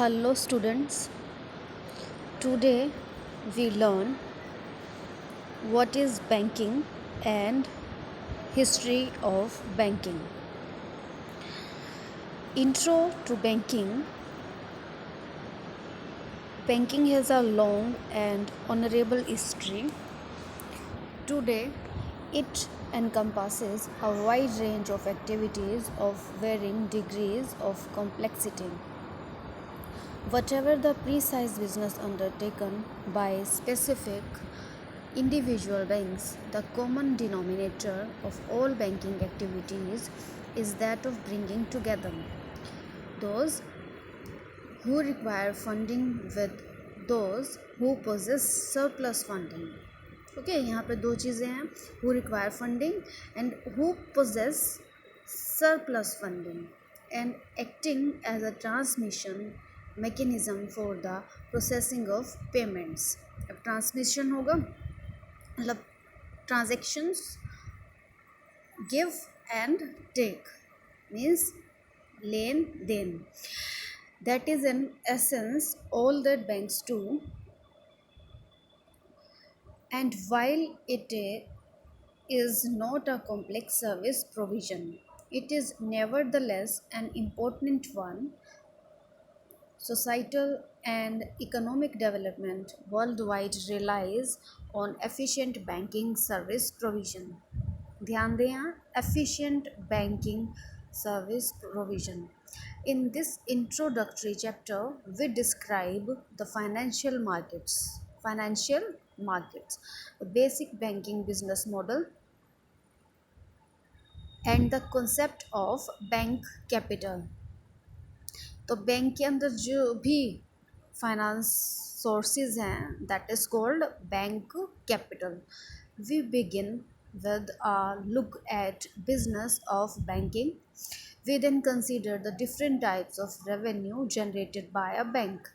Hello students, today we learn what is banking and history of banking. Intro to banking. Banking has a long and honorable history. Today it encompasses a wide range of activities of varying degrees of complexity. Whatever the precise business undertaken by specific individual banks, the common denominator of all banking activities is that of bringing together those who require funding with those who possess surplus funding. Okay, यहाँ पे दो चीज़ें हैं, who require funding and who possess surplus funding, and acting as a transmission mechanism for the processing of payments. अब transmission होगा मतलब transactions give and take means लेन देन. That is in essence all that banks do, and while it is not a complex service provision, it is nevertheless an important one. Societal and economic development worldwide relies on efficient banking service provision. ध्यान दें यहाँ efficient banking service provision. In this introductory chapter, we describe the financial markets, the basic banking business model, and the concept of bank capital. तो bank के अंदर जो भी finance sources हैं that is called bank capital. We begin with a look at business of banking. We then consider the different types of revenue generated by a bank.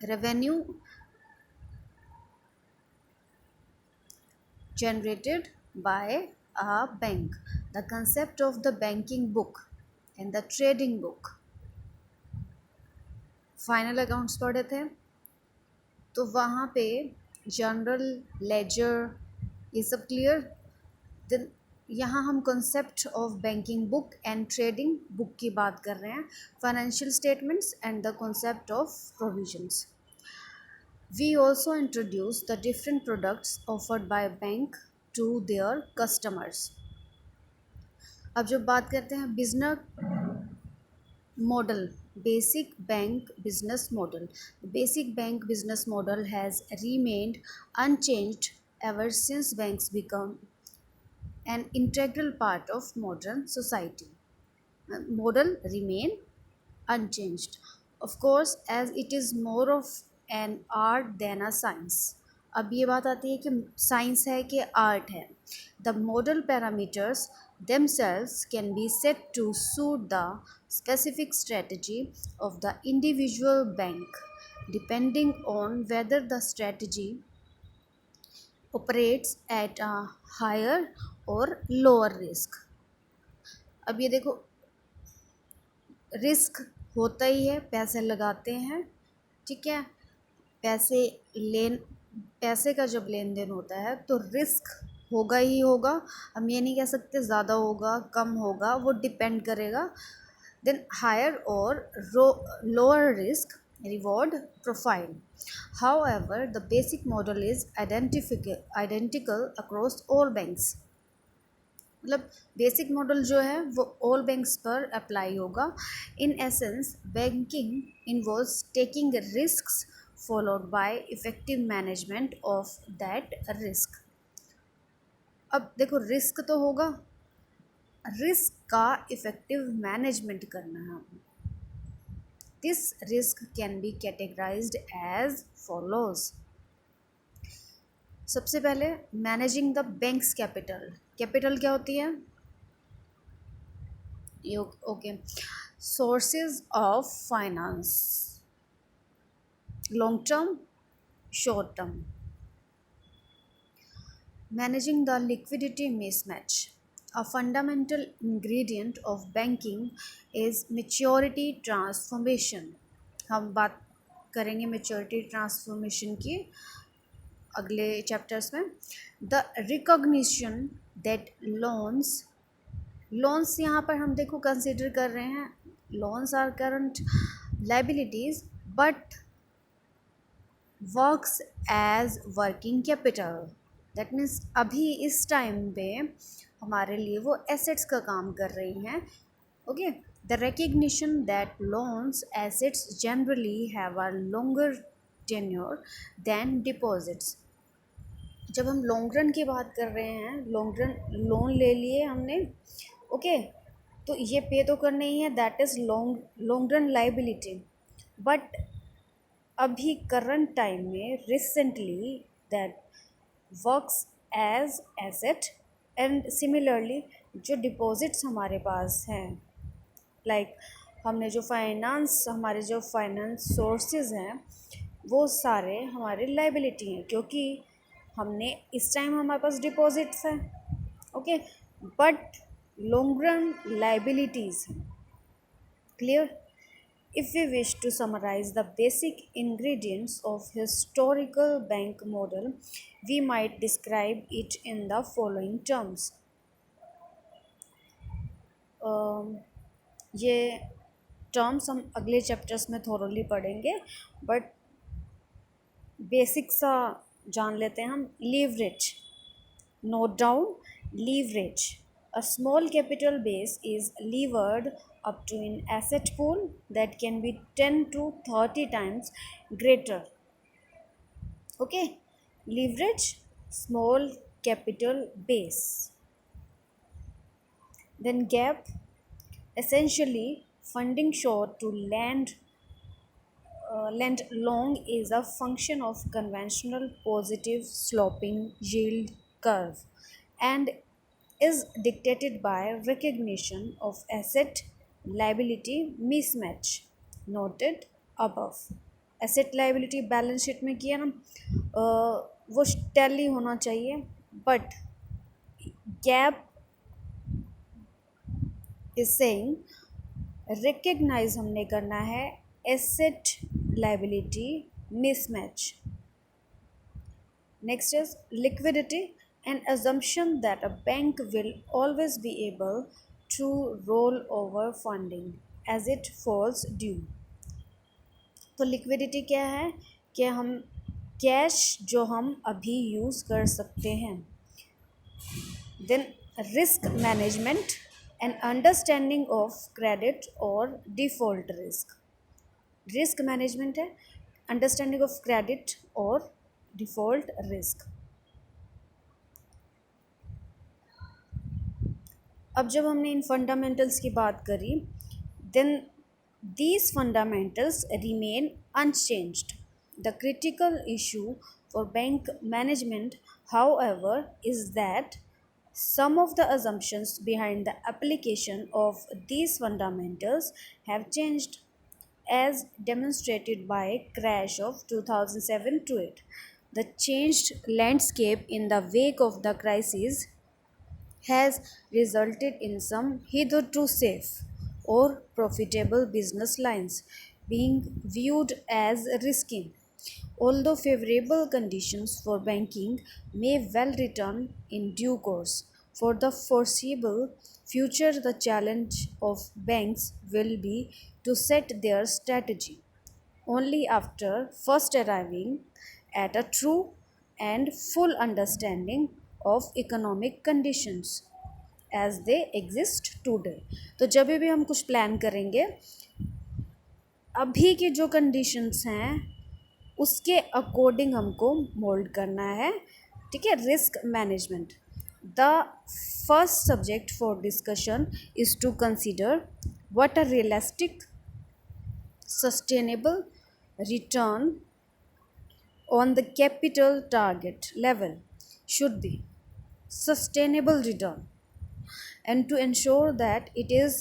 Revenue generated by a bank, the concept of the banking book and the trading book. Final accounts पढ़े थे तो वहाँ पे general ledger ये सब clear. Then यहाँ हम concept of banking book and trading book की बात कर रहे हैं, financial statements and the concept of provisions. We also introduce the different products offered by bank to their customers. अब जब बात करते हैं business model, basic bank business model. The basic bank business model has remained unchanged ever since banks become an integral part of modern society. Model remain unchanged, of course, as it is more of an art than a science. अब ये बात आती है कि science है कि art है. The model parameters themselves can be set to suit the specific strategy of the individual bank, depending on whether the strategy operates at a higher or lower risk. अब ये देखो, रिस्क होता ही है, पैसे लगाते हैं, ठीक है. पैसे का जब लेन देन होता है तो रिस्क होगा ही होगा. हम ये नहीं कह सकते ज़्यादा होगा कम होगा, वो डिपेंड करेगा. देन हायर और lower risk reward profile. However the basic model is identical across all banks. मतलब बेसिक मॉडल जो है वो ऑल बैंक्स पर अप्लाई होगा. In essence banking involves taking risks followed by effective management of that risk. अब देखो, risk तो होगा, रिस्क का इफेक्टिव मैनेजमेंट करना है. This risk can be categorised as follows. सबसे पहले managing the bank's capital. Capital क्या होती है? Okay, sources of finance, long term, short term. Managing the liquidity mismatch. A fundamental ingredient of banking is maturity transformation. हम बात करेंगे maturity transformation की अगले चैप्टर्स में। द रिकॉग्निशन दैट लोन्स यहाँ पर हम देखो कंसिडर कर रहे हैं, loans are current liabilities but works as working capital. That means अभी इस टाइम पे हमारे लिए वो एसेट्स का काम कर रही हैं। Okay, the recognition that loans assets generally have a longer tenure than deposits. जब हम लॉन्ग रन की बात कर रहे हैं, लॉन्ग रन लोन ले लिए हमने, ओके, तो ये पे तो करना ही है, that is long run liability. But अभी करंट टाइम में recently that works as asset. And similarly जो डिपॉजिट्स हमारे पास हैं, लाइक हमने जो हमारे जो फाइनेंस सोर्सेज हैं वो सारे हमारे लाइबिलिटी हैं, क्योंकि हमने इस टाइम हमारे पास डिपॉजिट्स हैं, okay, but long run liabilities हैं। Clear? If we wish to summarize the basic ingredients of historical bank model, we might describe it in the following terms. ये टर्म्स हम अगले चैप्टर्स में थोरोली पढ़ेंगे, but basic सा जान लेते हैं हम। Leverage, note down, leverage, a small capital base is levered up to an asset pool that can be 10 to 30 times greater. Okay, leverage, small capital base. Then gap, essentially funding short to lend long is a function of conventional positive sloping yield curve and is dictated by recognition of asset liability mismatch noted above. Asset liability balance sheet में किया ना, वो tally होना चाहिए, but gap is saying recognise हमने करना है asset liability mismatch. Next is liquidity, an assumption that a bank will always be able to roll over funding as it falls due. तो लिक्विडिटी क्या है कि हम कैश जो हम अभी यूज़ कर सकते हैं। Then risk management and understanding of credit और डिफ़ॉल्ट रिस्क। रिस्क मैनेजमेंट है, अंडरस्टैंडिंग ऑफ क्रेडिट और डिफ़ॉल्ट रिस्क। अब जब हमने इन फंडामेंटल्स की बात करी, then these fundamentals remain unchanged. The critical issue for bank management, however, is that some of the assumptions behind the application of these fundamentals have changed, as demonstrated by crash of 2007 to 8. The changed landscape in the wake of the crisis has resulted in some hitherto safe or profitable business lines being viewed as risky. Although favorable conditions for banking may well return in due course, for the foreseeable future, the challenge of banks will be to set their strategy only after first arriving at a true and full understanding of economic conditions as they exist today. तो जब भी हम कुछ plan करेंगे, अभी की जो conditions हैं उसके अकॉर्डिंग हमको मोल्ड करना है, ठीक है। Risk management, the first subject for discussion is to consider what a realistic sustainable return on the capital target level should be. Sustainable return, and to ensure that it is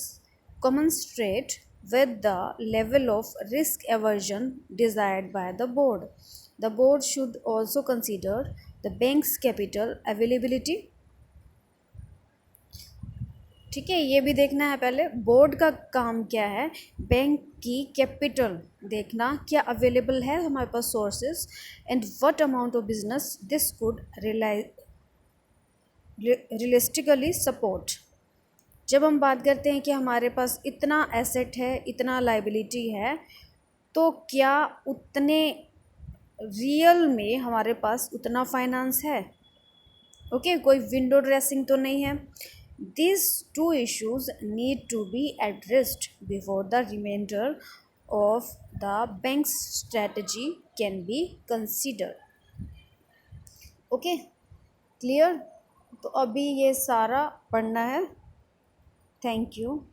commensurate with the level of risk aversion desired by the board. The board should also consider the bank's capital availability, ठीक है, ये भी देखना है पहले। Board का काम क्या है, बैंक की कैपिटल देखना, क्या अवेलेबल है हमारे पास sources, and what amount of business this could realistically support. जब हम बात करते हैं कि हमारे पास इतना एसेट है, इतना लाइबिलिटी है, तो क्या उतने रियल में हमारे पास उतना फाइनेंस है? ओके, कोई विंडो ड्रेसिंग तो नहीं है। These two issues need to be addressed before the remainder of the bank's strategy can be considered. Okay, clear? तो अभी ये सारा पढ़ना है। Thank you.